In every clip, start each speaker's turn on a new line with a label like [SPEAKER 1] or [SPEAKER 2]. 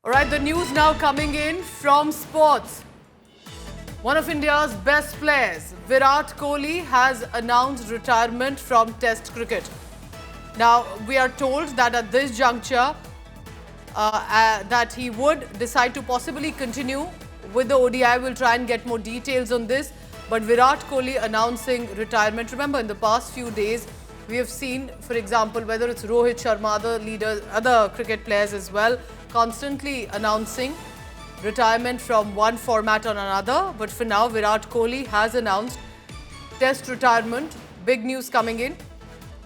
[SPEAKER 1] All right, the news now coming in from sports. One of India's best players, Virat Kohli, has announced retirement from Test cricket. Now, we are told that at this juncture, that he would decide to possibly continue with the ODI. We'll try and get more details on this. But Virat Kohli announcing retirement. Remember, in the past few days, we have seen, for example, whether it's Rohit Sharma, other leaders, other cricket players as well, constantly announcing retirement from one format on another. But for now, Virat Kohli has announced Test retirement. Big news coming in.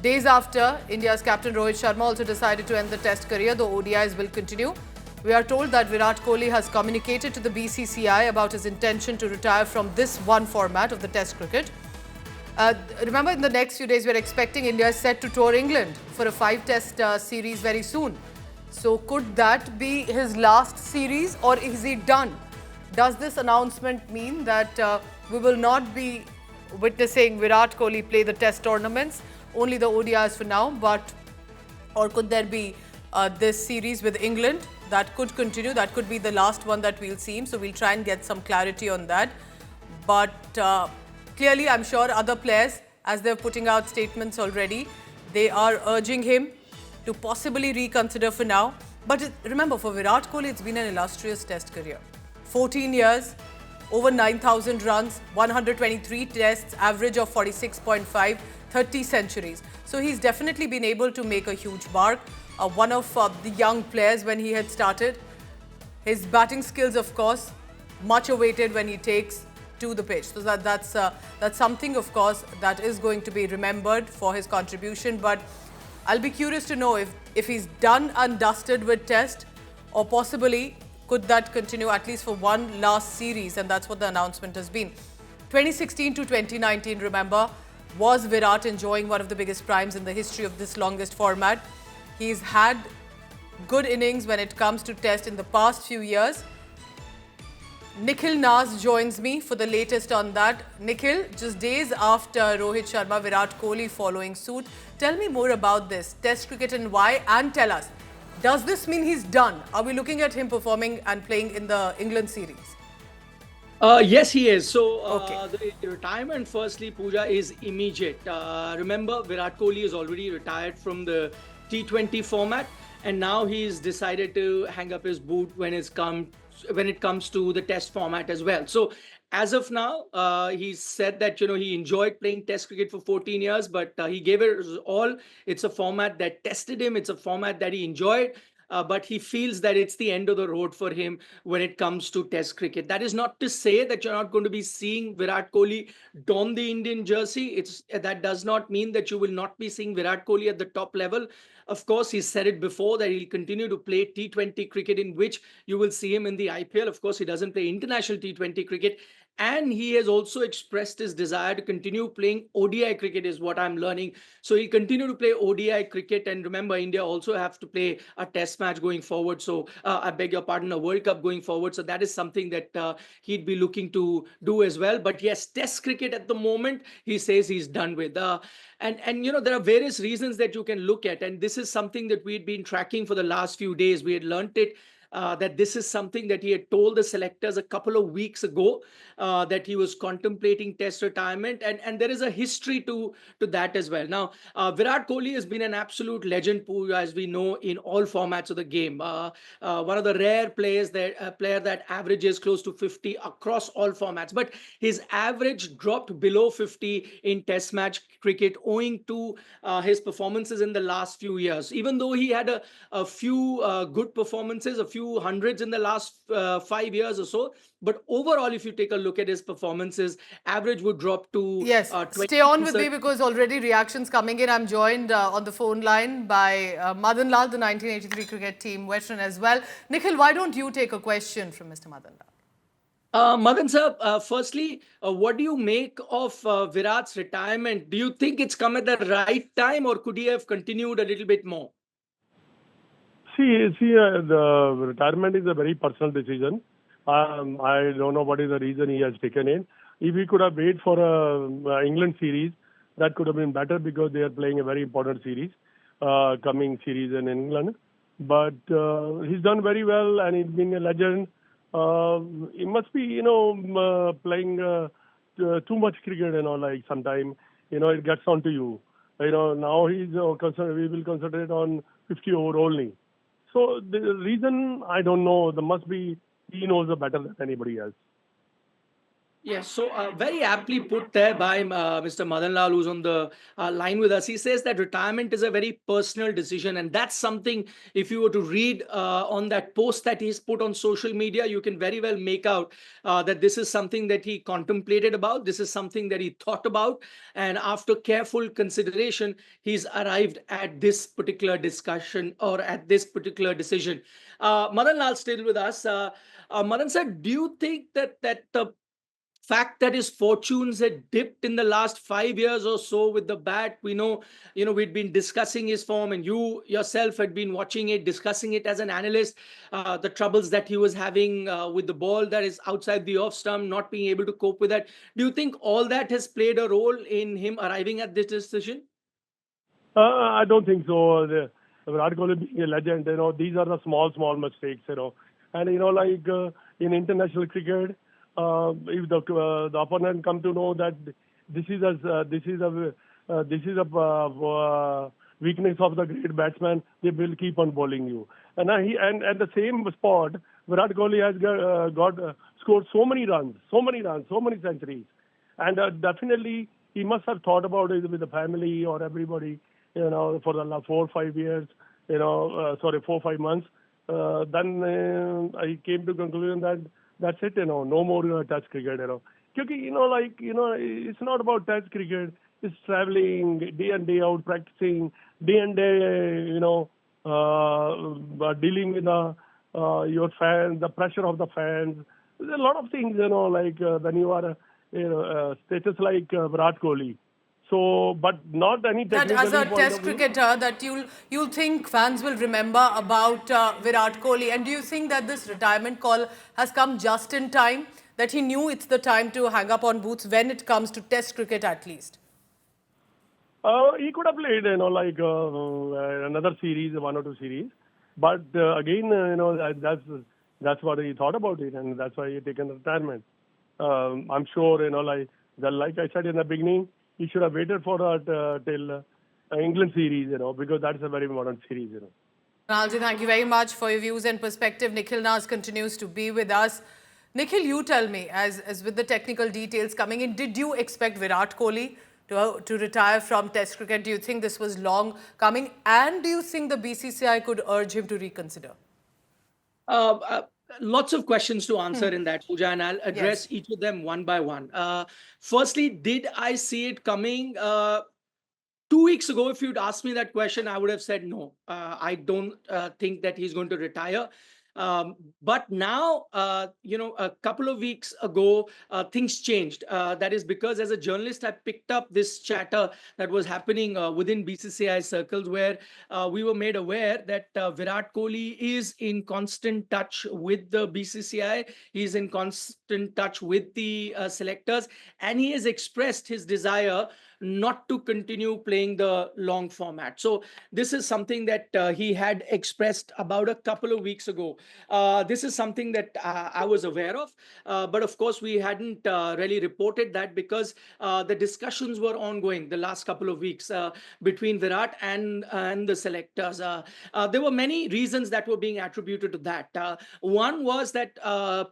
[SPEAKER 1] Days after, India's captain Rohit Sharma also decided to end the Test career, the ODIs will continue. We are told that Virat Kohli has communicated to the BCCI about his intention to retire from this one format of the Test cricket. Remember, in the next few days, we are expecting India is set to tour England for a 5-test series very soon. So could that be his last series, or is he done? Does this announcement mean that we will not be witnessing Virat Kohli play the Test tournaments, only the ODIs for now, or could there be this series with England that could continue? That could be the last one that we'll see him. So we'll try and get some clarity on that. But clearly, I'm sure other players, as they're putting out statements already, they are urging him to possibly reconsider for now. But remember, for Virat Kohli, it's been an illustrious Test career. 14 years, over 9,000 runs, 123 tests, average of 46.5, 30 centuries. So he's definitely been able to make a huge mark. One of the young players when he had started. His batting skills, of course, much awaited when he takes to the pitch. So that's something, of course, that is going to be remembered for his contribution. But I'll be curious to know if he's done and dusted with Test, or possibly could that continue at least for one last series, and that's what the announcement has been. 2016 to 2019, remember, was Virat enjoying one of the biggest primes in the history of this longest format. He's had good innings when it comes to Test in the past few years. Nikhilnaz joins me for the latest on that. Nikhil, just days after Rohit Sharma, Virat Kohli following suit, tell me more about this Test cricket and why, and tell us, does this mean he's done? Are we looking at him performing and playing in the England series?
[SPEAKER 2] Yes, he is. So the retirement, firstly, Pooja, is immediate. Remember, Virat Kohli is already retired from the T20 format, and now he's decided to hang up his boot when it comes to the Test format as well. So as of now, he said that he enjoyed playing Test cricket for 14 years, but he gave it all. It's a format that tested him. It's a format that he enjoyed. But he feels that it's the end of the road for him when it comes to Test cricket. That is not to say that you're not going to be seeing Virat Kohli don the Indian jersey. That does not mean that you will not be seeing Virat Kohli at the top level. Of course, he said it before that he'll continue to play T20 cricket, in which you will see him in the IPL. Of course, he doesn't play international T20 cricket. And he has also expressed his desire to continue playing ODI cricket, is what I'm learning. So he'll continue to play ODI cricket. And remember, India also have to play a Test match going forward. So I beg your pardon, a World Cup going forward. So that is something that he'd be looking to do as well. But yes, Test cricket at the moment, he says he's done with. And there are various reasons that you can look at. And this is something that we'd been tracking for the last few days. We had learnt it. That this is something that he had told the selectors a couple of weeks ago, that he was contemplating Test retirement, and there is a history to that as well. Now, Virat Kohli has been an absolute legend, as we know, in all formats of the game. One of the rare players that averages close to 50 across all formats, but his average dropped below 50 in Test match cricket owing to his performances in the last few years. Even though he had a few good performances, a few hundreds in the last 5 years or so, but overall, if you take a look at his performances, average would drop to
[SPEAKER 1] yes.
[SPEAKER 2] 20.
[SPEAKER 1] Stay on with me because already reactions coming in. I'm joined on the phone line by Madan Lal, the 1983 cricket team veteran as well. Nikhil, why don't you take a question from Mr. Madan Lal?
[SPEAKER 2] Madan sir, firstly, what do you make of Virat's retirement? Do you think it's come at the right time, or could he have continued a little bit more?
[SPEAKER 3] See, the retirement is a very personal decision. I don't know what is the reason he has taken it. If he could have waited for a England series, that could have been better because they are playing a very important series, coming series in England. but he's done very well, and he's been a legend. He must be, playing too much cricket, like sometime, it gets onto you. Now he's we will concentrate on 50 over only. So the reason, I don't know. There must be, he knows it better than anybody else.
[SPEAKER 2] Yes, so very aptly put there by Mr. Madan Lal, who's on the line with us. He says that retirement is a very personal decision, and that's something, if you were to read on that post that he's put on social media, you can very well make out that this is something that he contemplated about. This is something that he thought about, and after careful consideration, he's arrived at this particular discussion or at this particular decision. Madan Lal still with us. Madan sir, do you think that the fact that his fortunes had dipped in the last 5 years or so with the bat, we'd been discussing his form, and you yourself had been watching it, discussing it as an analyst, the troubles that he was having with the ball that is outside the off stump, not being able to cope with that. Do you think all that has played a role in him arriving at this decision?
[SPEAKER 3] I don't think so. Virat Kohli being a legend, these are the small mistakes, and like in international cricket, if the opponent come to know that this is a weakness of the great batsman, they will keep on bowling you. And at the same spot, Virat Kohli has scored so many runs, so many centuries, and definitely he must have thought about it with the family or everybody, for the last 4 or 5 years, 4 or 5 months. Then I came to conclusion that that's it, no more Test cricket, Because, it's not about Test cricket. It's traveling day in, day out, practicing day and day, dealing with your fans, the pressure of the fans. There's a lot of things, when you are status like Virat Kohli. So, but not any technical.
[SPEAKER 1] That as a Test cricketer, that you'll think fans will remember about Virat Kohli. And do you think that this retirement call has come just in time? That he knew it's the time to hang up on boots when it comes to Test cricket, at least?
[SPEAKER 3] He could have played, another series, 1 or 2 series. But again, that's what he thought about it, and that's why he taken retirement. I'm sure, like I said in the beginning, he should have waited for till England series, because that's a very important series,
[SPEAKER 1] Kunalji, thank you very much for your views and perspective. Nikhilnaz continues to be with us. Nikhil, you tell me, as with the technical details coming in, did you expect Virat Kohli to retire from Test cricket? Do you think this was long coming? And do you think the BCCI could urge him to reconsider?
[SPEAKER 2] Lots of questions to answer in that, Pooja, and I'll address each of them one by one. Firstly, did I see it coming? 2 weeks ago, if you'd asked me that question, I would have said no. I don't think that he's going to retire. But now, a couple of weeks ago, things changed. That is because as a journalist, I picked up this chatter that was happening within BCCI circles, where we were made aware that Virat Kohli is in constant touch with the BCCI. He's in constant touch with the selectors, and he has expressed his desire not to continue playing the long format. So this is something that he had expressed about a couple of weeks ago. This is something that I was aware of, but of course we hadn't really reported that because the discussions were ongoing the last couple of weeks between Virat and the selectors. There were many reasons that were being attributed to that. One was that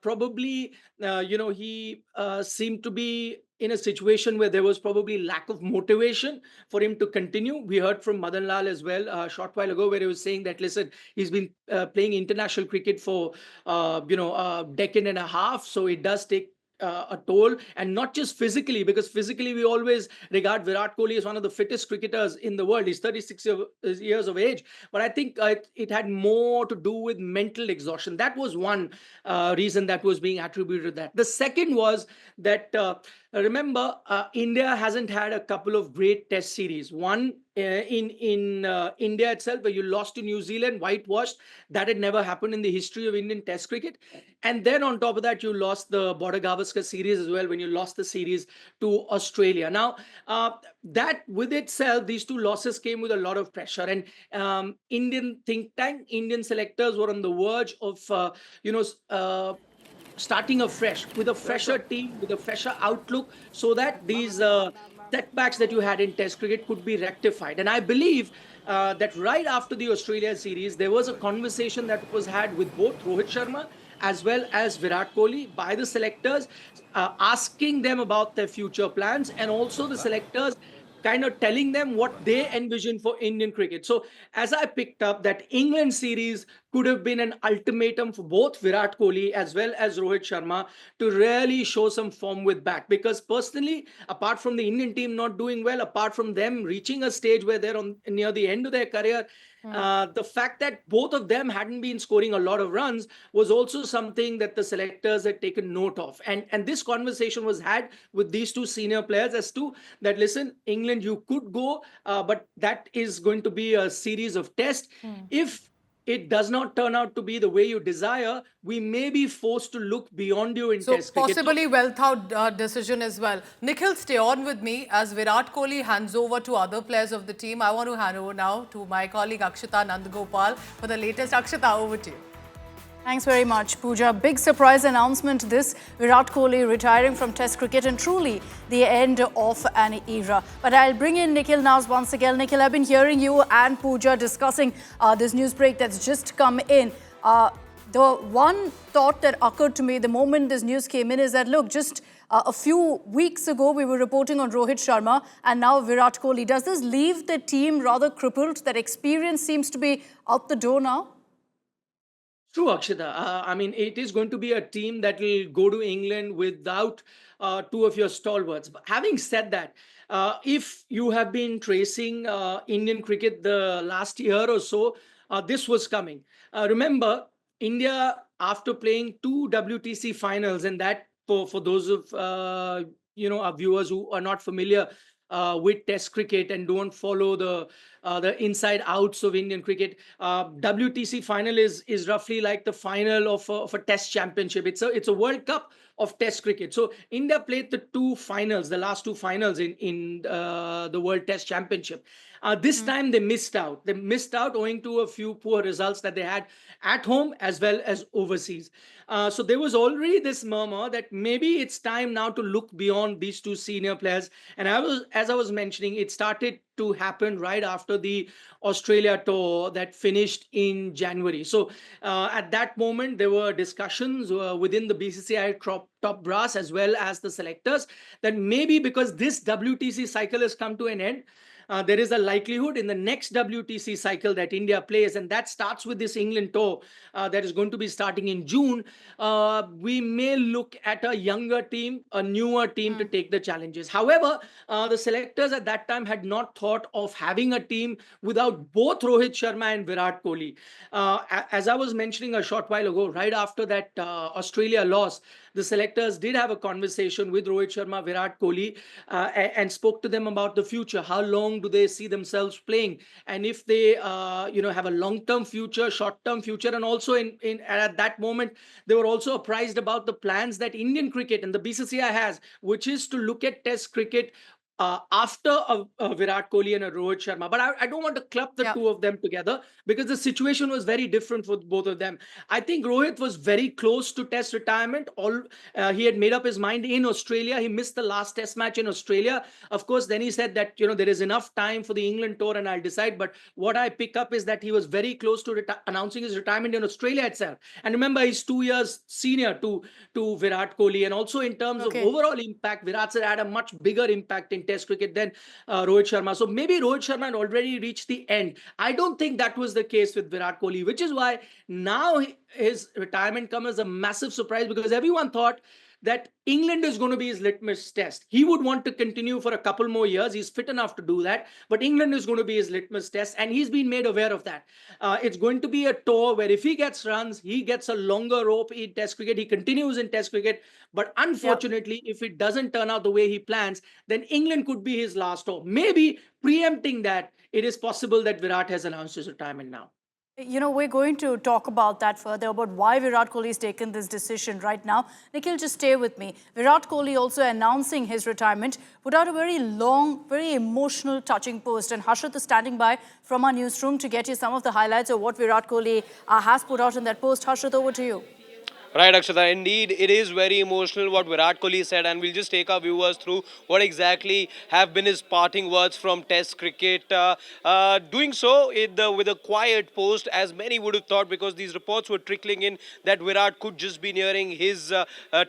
[SPEAKER 2] probably he seemed to be in a situation where there was probably lack of motivation for him to continue. We heard from Madan Lal as well a short while ago, where he was saying that, listen, he's been playing international cricket for, a decade and a half. So it does take a toll, and not just physically, because physically we always regard Virat Kohli as one of the fittest cricketers in the world. He's 36 years of age, but I think it had more to do with mental exhaustion. That was one reason that was being attributed to that. The second was that remember, India hasn't had a couple of great Test series. One in India itself, where you lost to New Zealand, whitewashed. That had never happened in the history of Indian Test cricket. And then on top of that, you lost the Border Gavaskar series as well, when you lost the series to Australia. Now, that with itself, these two losses came with a lot of pressure. And Indian think tank, Indian selectors were on the verge of, starting afresh with a fresher team, with a fresher outlook, so that these setbacks that you had in Test cricket could be rectified. And I believe that right after the Australia series, there was a conversation that was had with both Rohit Sharma as well as Virat Kohli by the selectors, asking them about their future plans, and also the selectors kind of telling them what they envision for Indian cricket. So as I picked up, that England series could have been an ultimatum for both Virat Kohli as well as Rohit Sharma to really show some form with bat. Because personally, apart from the Indian team not doing well, apart from them reaching a stage where they're on near the end of their career, the fact that both of them hadn't been scoring a lot of runs was also something that the selectors had taken note of. And this conversation was had with these two senior players as to that, listen, England, you could go, but that is going to be a series of tests. If it does not turn out to be the way you desire, we may be forced to look beyond you in Test cricket.
[SPEAKER 1] So possibly well thought decision as well. Nikhil, stay on with me as Virat Kohli hands over to other players of the team. I want to hand over now to my colleague Akshita Nandagopal for the latest. Akshita, over to you.
[SPEAKER 4] Thanks very much, Pooja. Big surprise announcement this, Virat Kohli retiring from Test cricket, and truly the end of an era. But I'll bring in nikhilnaz once again. Nikhil, I've been hearing you and Pooja discussing this news break that's just come in. The one thought that occurred to me the moment this news came in is that, look, just a few weeks ago we were reporting on Rohit Sharma and now Virat Kohli. Does this leave the team rather crippled? That experience seems to be out the door now?
[SPEAKER 2] True, Akshita. I mean, it is going to be a team that will go to England without two of your stalwarts. But having said that, if you have been tracing Indian cricket the last year or so, this was coming. Remember, India, after playing two WTC finals, and that for those of our viewers who are not familiar with Test cricket and don't follow the inside outs of Indian cricket, WTC final is roughly like the final of a Test championship. It's a World Cup of Test cricket. So India played the last two finals in the World Test Championship. This time they missed out. They missed out owing to a few poor results that they had at home as well as overseas. So there was already this murmur that maybe it's time now to look beyond these two senior players. And as I was mentioning, it started to happen right after the Australia tour that finished in January. So at that moment, there were discussions within the BCCI top brass as well as the selectors that maybe because this WTC cycle has come to an end, there is a likelihood in the next WTC cycle that India plays, and that starts with this England tour that is going to be starting in June. We may look at a younger team, a newer team to take the challenges. However, the selectors at that time had not thought of having a team without both Rohit Sharma and Virat Kohli. As I was mentioning a short while ago, right after that Australia loss, the selectors did have a conversation with Rohit Sharma, Virat Kohli, and spoke to them about the future. How long do they see themselves playing? And if they, have a long-term future, short-term future, and also at that moment, they were also apprised about the plans that Indian cricket and the BCCI has, which is to look at Test cricket after a Virat Kohli and a Rohit Sharma. But I don't want to club the two of them together because the situation was very different for both of them. I think Rohit was very close to Test retirement. He had made up his mind in Australia. He missed the last Test match in Australia. Of course, then he said that, there is enough time for the England tour and I'll decide. But what I pick up is that he was very close to announcing his retirement in Australia itself. And remember, he's 2 years senior to Virat Kohli. And also in terms of overall impact, Virat's had a much bigger impact in Test cricket than Rohit Sharma. So maybe Rohit Sharma had already reached the end. I don't think that was the case with Virat Kohli, which is why now his retirement come as a massive surprise because everyone thought that England is going to be his litmus test. He would want to continue for a couple more years. He's fit enough to do that, but England is going to be his litmus test, and he's been made aware of that. It's going to be a tour where if he gets runs, he gets a longer rope in Test cricket. He continues in Test cricket, but unfortunately, if it doesn't turn out the way he plans, then England could be his last tour. Maybe preempting that, it is possible that Virat has announced his retirement now.
[SPEAKER 4] You know, we're going to talk about that further, about why Virat Kohli has taken this decision right now. Nikhil, just stay with me. Virat Kohli also announcing his retirement, put out a very long, very emotional, touching post. And Harshit is standing by from our newsroom to get you some of the highlights of what Virat Kohli has put out in that post. Harshit, over to you.
[SPEAKER 5] Right, Akshata. Indeed, it is very emotional what Virat Kohli said, and we'll just take our viewers through what exactly have been his parting words from Test cricket. Doing so with a quiet post, as many would have thought, because these reports were trickling in that Virat could just be nearing his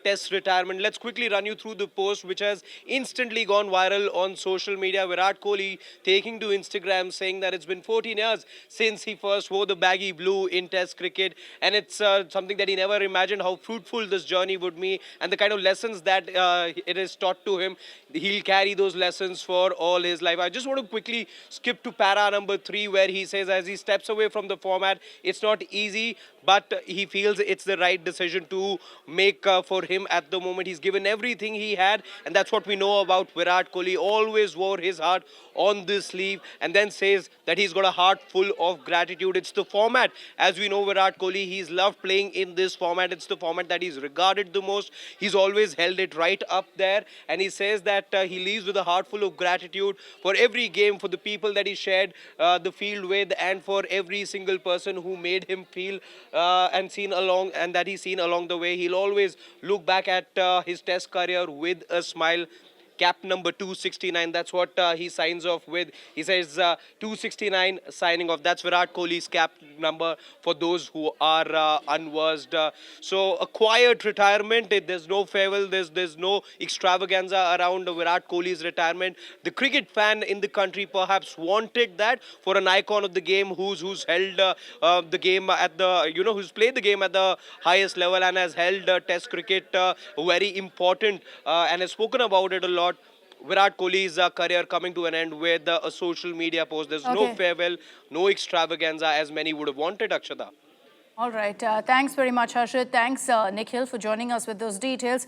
[SPEAKER 5] Test retirement. Let's quickly run you through the post, which has instantly gone viral on social media. Virat Kohli taking to Instagram, saying that it's been 14 years since he first wore the baggy blue in Test cricket, and it's something that he never imagined how fruitful this journey would be, and the kind of lessons that it is taught to him. He'll carry those lessons for all his life. I just want to quickly skip to para number 3, where he says as he steps away from the format, it's not easy, but he feels it's the right decision to make for him at the moment. He's given everything he had, and that's what we know about Virat Kohli. Always wore his heart on this sleeve, and then says that he's got a heart full of gratitude. It's the format. As we know, Virat Kohli, he's loved playing in this format. It's the format that he's regarded the most. He's always held it right up there, and he says that he leaves with a heart full of gratitude for every game, for the people that he shared the field with, and for every single person who made him feel and that he's seen along the way. He'll always look back at his Test career with a smile. Cap number 269, that's what he signs off with. He says 269 signing off. That's Virat Kohli's cap number for those who are unversed. So a quiet retirement. There's no farewell. There's no extravaganza around Virat Kohli's retirement. The cricket fan in the country perhaps wanted that for an icon of the game who's held the game at the, who's played the game at the highest level and has held Test cricket very important and has spoken about it a lot. Virat Kohli's career coming to an end with a social media post. There's no farewell, no extravaganza as many would have wanted, Akshata.
[SPEAKER 4] All right. Thanks very much, Harshit. Thanks, Nikhil, for joining us with those details.